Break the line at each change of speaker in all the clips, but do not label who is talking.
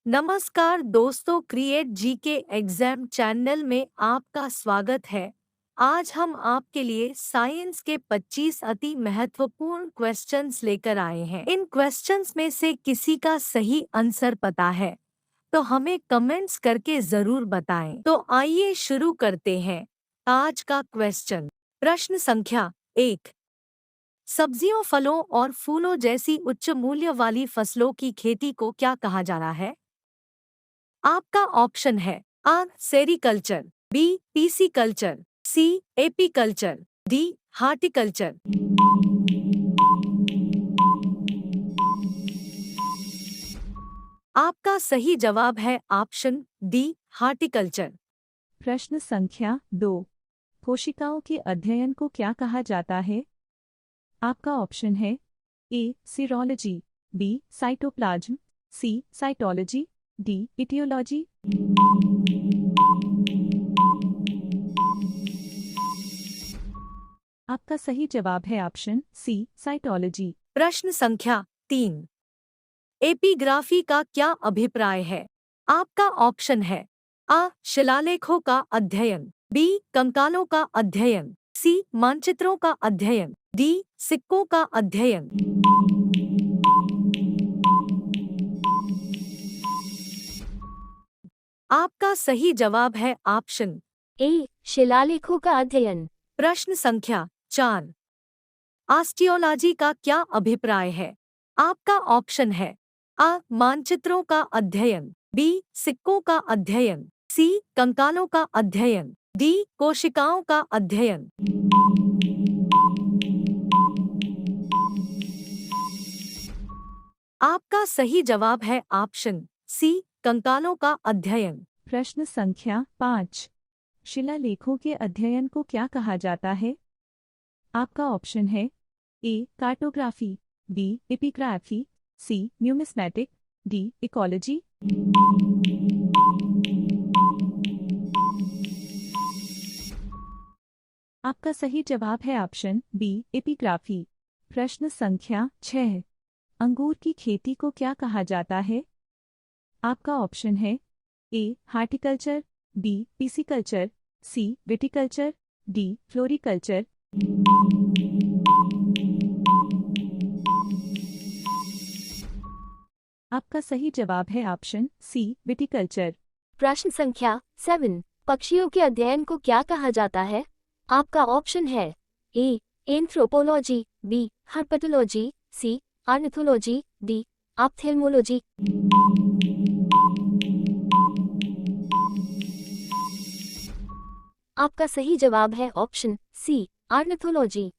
नमस्कार दोस्तों, create GK exam channel में आपका स्वागत है। आज हम आपके लिए साइंस के 25 अति महत्वपूर्ण क्वेश्चंस लेकर आए हैं। इन क्वेश्चंस में से किसी का सही आंसर पता है तो हमें कमेंट्स करके जरूर बताएं। तो आइए शुरू करते हैं आज का क्वेश्चन। प्रश्न संख्या 1। सब्जियों, फलों और फूलों जैसी उच्च मूल्य वाली फसलों की खेती को क्या कहा जा रहा है? आपका ऑप्शन है आ सेरीकल्चर, बी पीसी कल्चर, सी एपीकल्चर, डी हार्टिकल्चर। आपका सही जवाब है ऑप्शन डी हार्टिकल्चर।
प्रश्न संख्या 2। कोशिकाओं के अध्ययन को क्या कहा जाता है? आपका ऑप्शन है ए सीरोलॉजी, बी साइटोप्लाज्म, सी साइटोलॉजी, डी इटियोलॉजी। आपका सही जवाब है ऑप्शन सी साइटोलॉजी।
प्रश्न संख्या 3। एपिग्राफी का क्या अभिप्राय है? आपका ऑप्शन है आ शिलालेखों का अध्ययन, बी कंकालों का अध्ययन, सी मानचित्रों का अध्ययन, डी सिक्कों का अध्ययन। आपका सही जवाब है ऑप्शन
ए शिलालेखों का अध्ययन।
प्रश्न संख्या 4। ऑस्टियोलॉजी का क्या अभिप्राय है? आपका ऑप्शन है आ मानचित्रों का अध्ययन, बी सिक्कों का अध्ययन, सी कंकालों का अध्ययन, डी कोशिकाओं का अध्ययन। आपका सही जवाब है ऑप्शन सी कंकालों का अध्ययन।
प्रश्न संख्या 5। शिलालेखों के अध्ययन को क्या कहा जाता है? आपका ऑप्शन है ए कार्टोग्राफी, बी एपिग्राफी, सी न्यूमिस्मेटिक, डी इकोलॉजी। आपका सही जवाब है ऑप्शन बी एपिग्राफी। प्रश्न संख्या 6। अंगूर की खेती को क्या कहा जाता है? आपका ऑप्शन है ए हार्टिकल्चर, बी पिसिकल्चर, सी विटिकल्चर, डी फ्लोरिकल्चर। आपका सही जवाब है ऑप्शन सी विटिकल्चर।
प्रश्न संख्या 7। पक्षियों के अध्ययन को क्या कहा जाता है? आपका ऑप्शन है ए एंथ्रोपोलॉजी, बी हर्पटोलॉजी, सी ऑर्निथोलॉजी, डी ऑप्थेल्मोलॉजी। आपका सही जवाब है ऑप्शन सी ऑर्निथोलॉजी।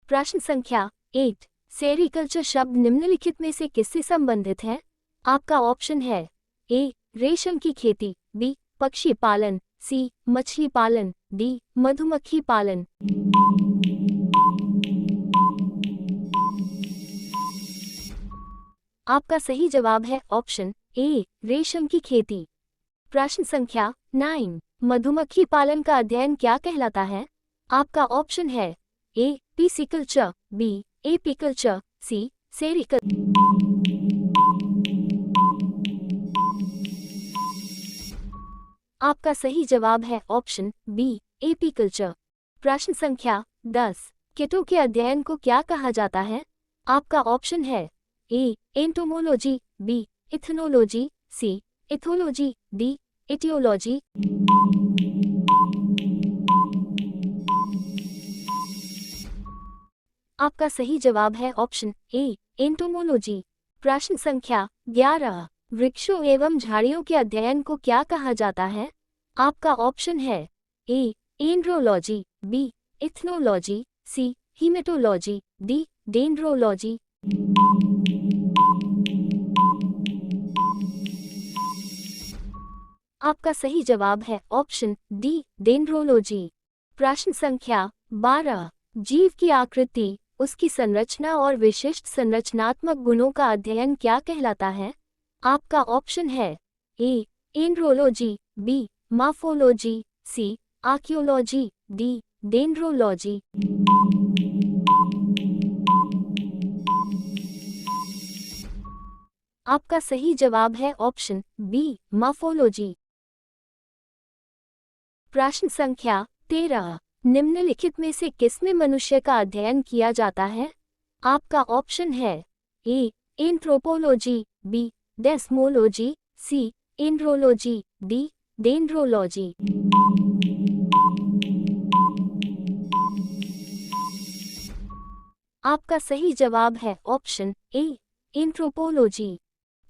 प्रश्न संख्या 8। सेरीकल्चर शब्द निम्नलिखित में से किससे संबंधित है? आपका ऑप्शन है ए रेशम की खेती, बी पक्षी पालन, सी मछली पालन, डी मधुमक्खी पालन। आपका सही जवाब है ऑप्शन ए रेशम की खेती। प्रश्न संख्या 9। मधुमक्खी पालन का अध्ययन क्या कहलाता है? आपका ऑप्शन है ए पिसिकल्चर, बी एपीकल्चर, सी सेरीकल्चर। आपका सही जवाब है ऑप्शन बी एपीकल्चर। प्रश्न संख्या 10। कीटों के अध्ययन को क्या कहा जाता है? आपका ऑप्शन है ए एंटोमोलॉजी, बी इथनोलॉजी, सी इथोलॉजी, डी इटियोलॉजी। आपका सही जवाब है ऑप्शन ए एंटोमोलॉजी। प्रश्न संख्या 11। वृक्षों एवं झाड़ियों के अध्ययन को क्या कहा जाता है? आपका ऑप्शन है ए एंड्रोलॉजी, बी इथनोलॉजी, सी हीमेटोलॉजी, डी डेंड्रोलॉजी। आपका सही जवाब है ऑप्शन डी डेंड्रोलॉजी। प्रश्न संख्या 12। जीव की आकृति, उसकी संरचना और विशिष्ट संरचनात्मक गुणों का अध्ययन क्या कहलाता है? आपका ऑप्शन है ए एंड्रोलॉजी, बी मॉर्फोलॉजी, सी आर्कियोलॉजी, डी डेंड्रोलॉजी। आपका सही जवाब है ऑप्शन बी, मॉर्फोलॉजी। प्रश्न संख्या 13। निम्नलिखित में से किसमें मनुष्य का अध्ययन किया जाता है? आपका ऑप्शन है ए, एंथ्रोपोलॉजी, बी, डेस्मोलॉजी, सी, एंड्रोलॉजी, डी, डेंड्रोलॉजी। आपका सही जवाब है ऑप्शन ए, एंथ्रोपोलॉजी।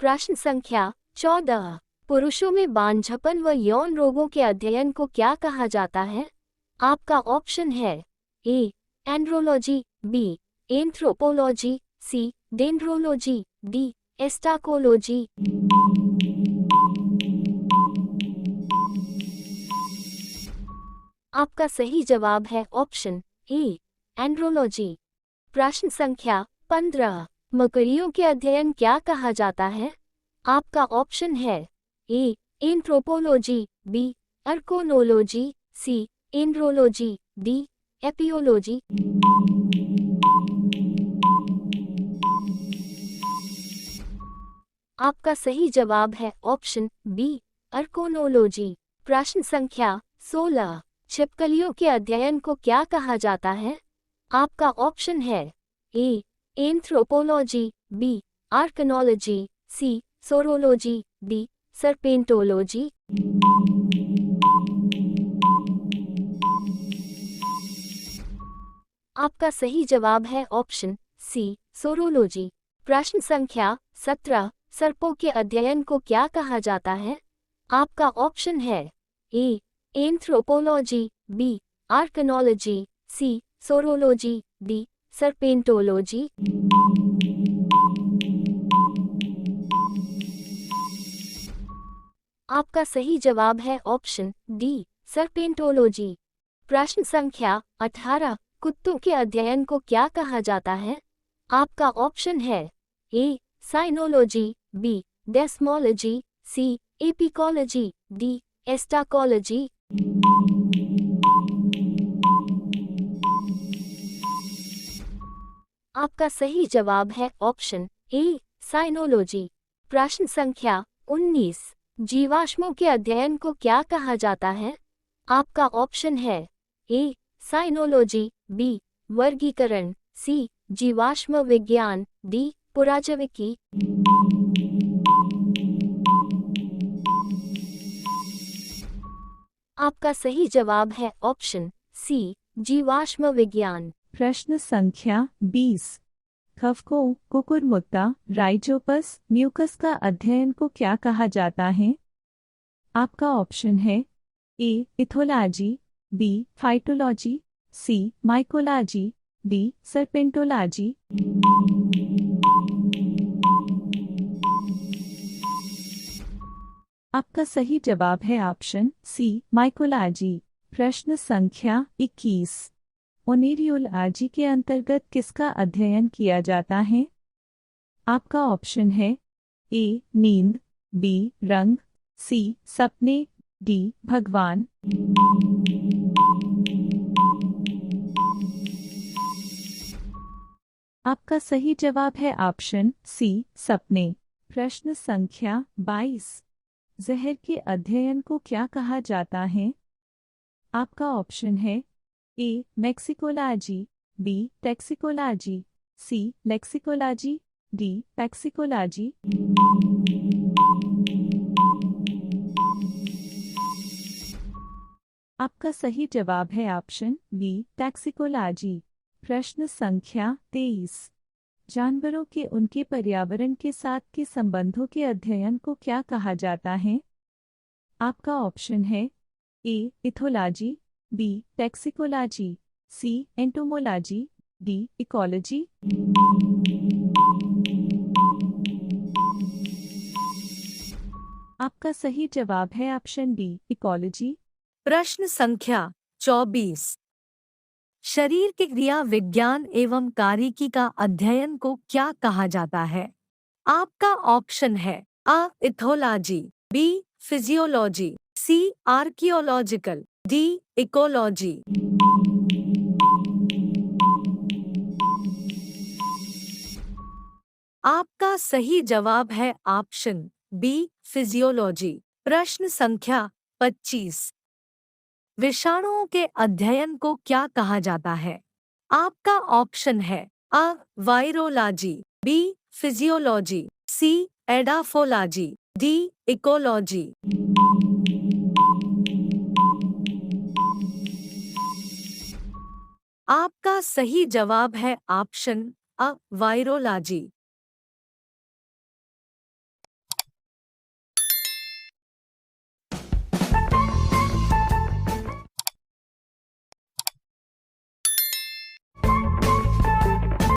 प्रश्न संख्या 14। पुरुषों में बांझपन व यौन रोगों के अध्ययन को क्या कहा जाता है? आपका ऑप्शन है ए, एंड्रोलॉजी, बी, एंथ्रोपोलॉजी, सी, डेंड्रोलॉजी, डी, एस्टाकोलॉजी। आपका सही जवाब है ऑप्शन ए, एंड्रोलॉजी। प्रश्न संख्या 15। मकड़ियों के अध्ययन क्या कहा जाता है? आपका ऑप्शन है ए, एंथ्रोपोलॉजी, बी, अर्कोनोलॉजी, सी, एंड्रोलॉजी, डी, एपियोलॉजी। आपका सही जवाब है ऑप्शन बी, अर्कोनोलॉजी। प्रश्न संख्या 16। छिपकलियों के अध्ययन को क्या कहा जाता है? आपका ऑप्शन है ए, एंथ्रोपोलॉजी, बी, आर्कनोलॉजी, सी, सोरोलॉजी, डी, सर्पेंटोलॉजी। आपका सही जवाब है ऑप्शन सी, सोरोलॉजी। प्रश्न संख्या 17। सर्पों के अध्ययन को क्या कहा जाता है? आपका ऑप्शन है ए, एंथ्रोपोलॉजी, बी, आर्कनोलॉजी, सी, सोरोलॉजी, डी, सर्पेंटोलॉजी। आपका सही जवाब है ऑप्शन डी, सर्पेंटोलॉजी। प्रश्न संख्या 18। कुत्तों के अध्ययन को क्या कहा जाता है? आपका ऑप्शन है ए, साइनोलॉजी, बी, डेस्मोलॉजी, सी, एपिकोलॉजी, डी, एस्टाकोलॉजी। आपका सही जवाब है ऑप्शन ए, साइनोलॉजी। प्रश्न संख्या 19। जीवाश्मों के अध्ययन को क्या कहा जाता है? आपका ऑप्शन है ए, साइनोलॉजी, बी, वर्गीकरण, सी, जीवाश्म विज्ञान, डी, पुराजैविकी। आपका सही जवाब है ऑप्शन सी, जीवाश्म विज्ञान।
प्रश्न संख्या 20। खफकों, कुकुरमुत्ता, राइजोपस, म्यूकस का अध्ययन को क्या कहा जाता है? आपका ऑप्शन है ए, इथोलॉजी, बी, फाइटोलॉजी, सी, माइकोलॉजी, डी, सर्पेंटोलॉजी। आपका सही जवाब है ऑप्शन सी, माइकोलॉजी। प्रश्न संख्या 21। ओनिरियोलॉजी के अंतर्गत किसका अध्ययन किया जाता है? आपका ऑप्शन है ए, नींद, बी, रंग, सी, सपने, डी, भगवान। आपका सही जवाब है ऑप्शन सी, सपने। प्रश्न संख्या 22। जहर के अध्ययन को क्या कहा जाता है? आपका ऑप्शन है ए, मैक्सिकोलॉजी, बी, टैक्सिकोलॉजी, सी, लेक्सिकोलॉजी, डी, पैक्सिकोलॉजी। आपका सही जवाब है ऑप्शन बी, टैक्सिकोलॉजी। प्रश्न संख्या 23। जानवरों के उनके पर्यावरण के साथ के संबंधों के अध्ययन को क्या कहा जाता है? आपका ऑप्शन है ए, इथोलॉजी, बी, टैक्सिकोलॉजी, सी, एंटोमोलॉजी, डी, इकोलॉजी। आपका सही जवाब है ऑप्शन डी, इकोलॉजी।
प्रश्न संख्या 24। शरीर के क्रिया विज्ञान एवं कारिकी का अध्ययन को क्या कहा जाता है? आपका ऑप्शन है आ, इथोलॉजी, बी, फिजियोलॉजी, सी, आर्कियोलॉजिकल, डी, इकोलॉजी। आपका सही जवाब है ऑप्शन बी फिजियोलॉजी। प्रश्न संख्या 25। विषाणुओं के अध्ययन को क्या कहा जाता है? आपका ऑप्शन है अ वायरोलॉजी, बी फिजियोलॉजी, सी एडाफोलॉजी, डी इकोलॉजी। आपका सही जवाब है ऑप्शन अ वायरोलॉजी।